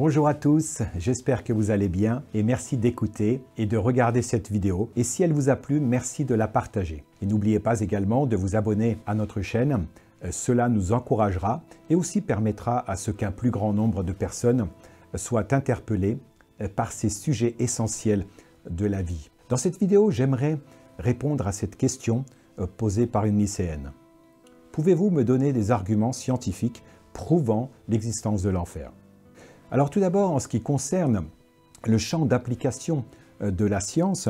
Bonjour à tous, j'espère que vous allez bien et merci d'écouter et de regarder cette vidéo. Et si elle vous a plu, merci de la partager. Et n'oubliez pas également de vous abonner à notre chaîne. Cela nous encouragera et aussi permettra à ce qu'un plus grand nombre de personnes soient interpellées par ces sujets essentiels de la vie. Dans cette vidéo, j'aimerais répondre à cette question posée par une lycéenne. Pouvez-vous me donner des arguments scientifiques prouvant l'existence de l'enfer ? Alors tout d'abord, en ce qui concerne le champ d'application de la science,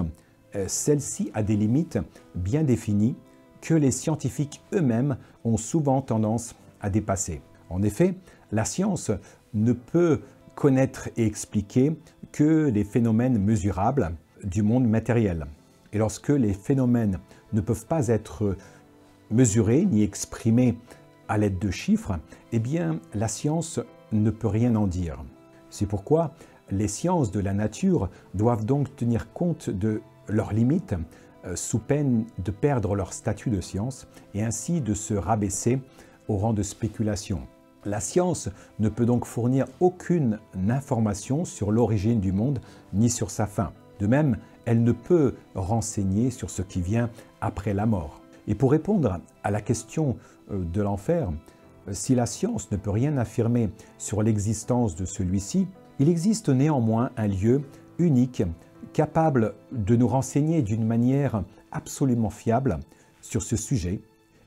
celle-ci a des limites bien définies que les scientifiques eux-mêmes ont souvent tendance à dépasser. En effet, la science ne peut connaître et expliquer que les phénomènes mesurables du monde matériel. Et lorsque les phénomènes ne peuvent pas être mesurés ni exprimés à l'aide de chiffres, eh bien la science ne peut rien en dire. C'est pourquoi les sciences de la nature doivent donc tenir compte de leurs limites sous peine de perdre leur statut de science et ainsi de se rabaisser au rang de spéculation. La science ne peut donc fournir aucune information sur l'origine du monde ni sur sa fin. De même, elle ne peut renseigner sur ce qui vient après la mort. Et pour répondre à la question de l'enfer, si la science ne peut rien affirmer sur l'existence de celui-ci, il existe néanmoins un lieu unique capable de nous renseigner d'une manière absolument fiable sur ce sujet.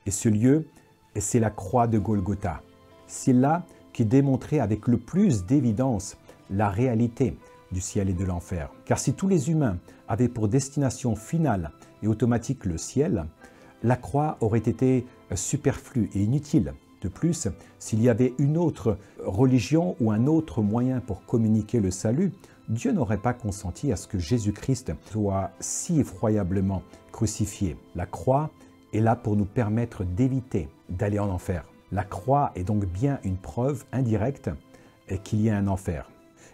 Et ce lieu, c'est la croix de Golgotha. C'est là qu'est démontrée avec le plus d'évidence la réalité du ciel et de l'enfer. Car si tous les humains avaient pour destination finale et automatique le ciel, la croix aurait été superflue et inutile. De plus, s'il y avait une autre religion ou un autre moyen pour communiquer le salut, Dieu n'aurait pas consenti à ce que Jésus-Christ soit si effroyablement crucifié. La croix est là pour nous permettre d'éviter d'aller en enfer. La croix est donc bien une preuve indirecte qu'il y a un enfer.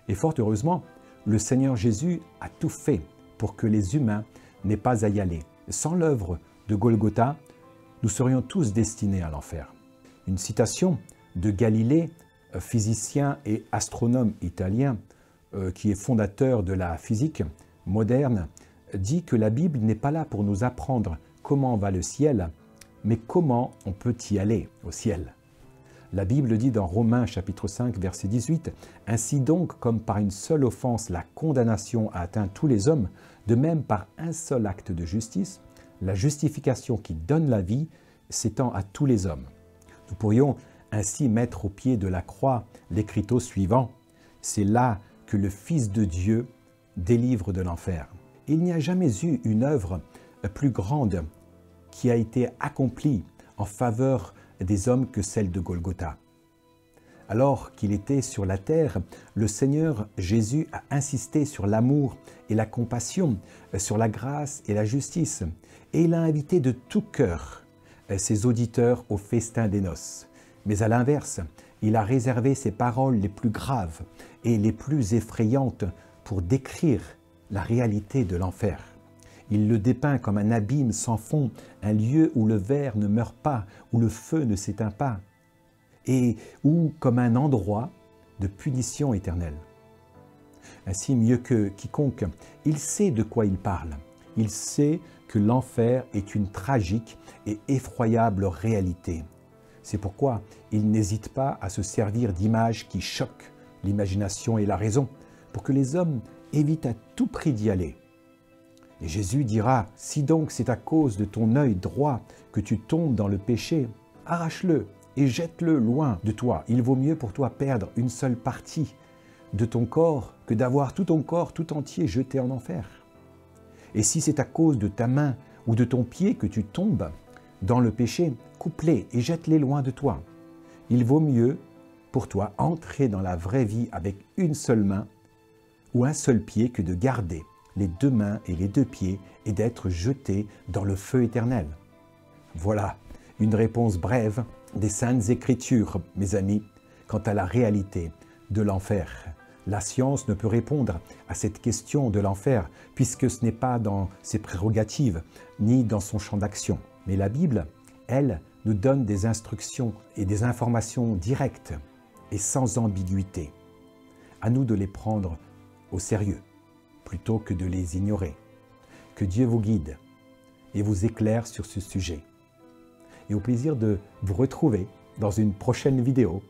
Et fort heureusement, le Seigneur Jésus a tout fait pour que les humains n'aient pas à y aller. Sans l'œuvre de Golgotha, nous serions tous destinés à l'enfer. Une citation de Galilée, physicien et astronome italien, qui est fondateur de la physique moderne, dit que la Bible n'est pas là pour nous apprendre comment va le ciel, mais comment on peut y aller au ciel. La Bible dit dans Romains chapitre 5, verset 18, « Ainsi donc, comme par une seule offense la condamnation a atteint tous les hommes, de même par un seul acte de justice, la justification qui donne la vie s'étend à tous les hommes. » Nous pourrions ainsi mettre au pied de la croix l'écriteau suivant, « C'est là que le Fils de Dieu délivre de l'enfer. » Il n'y a jamais eu une œuvre plus grande qui a été accomplie en faveur des hommes que celle de Golgotha. Alors qu'il était sur la terre, le Seigneur Jésus a insisté sur l'amour et la compassion, sur la grâce et la justice, et il a invité de tout cœur ses auditeurs au festin des noces. Mais à l'inverse, il a réservé ses paroles les plus graves et les plus effrayantes pour décrire la réalité de l'enfer. Il le dépeint comme un abîme sans fond, un lieu où le ver ne meurt pas, où le feu ne s'éteint pas, et où comme un endroit de punition éternelle. Ainsi, mieux que quiconque, il sait de quoi il parle. Il sait que l'enfer est une tragique et effroyable réalité. C'est pourquoi il n'hésite pas à se servir d'images qui choquent l'imagination et la raison, pour que les hommes évitent à tout prix d'y aller. Et Jésus dira, « Si donc c'est à cause de ton œil droit que tu tombes dans le péché, arrache-le et jette-le loin de toi. Il vaut mieux pour toi perdre une seule partie de ton corps que d'avoir tout ton corps tout entier jeté en enfer. Et si c'est à cause de ta main ou de ton pied que tu tombes dans le péché, coupe-les et jette-les loin de toi. Il vaut mieux pour toi entrer dans la vraie vie avec une seule main ou un seul pied que de garder les deux mains et les deux pieds et d'être jeté dans le feu éternel. » Voilà une réponse brève des Saintes Écritures, mes amis, quant à la réalité de l'enfer. La science ne peut répondre à cette question de l'enfer, puisque ce n'est pas dans ses prérogatives, ni dans son champ d'action. Mais la Bible, elle, nous donne des instructions et des informations directes et sans ambiguïté. À nous de les prendre au sérieux, plutôt que de les ignorer. Que Dieu vous guide et vous éclaire sur ce sujet. Et au plaisir de vous retrouver dans une prochaine vidéo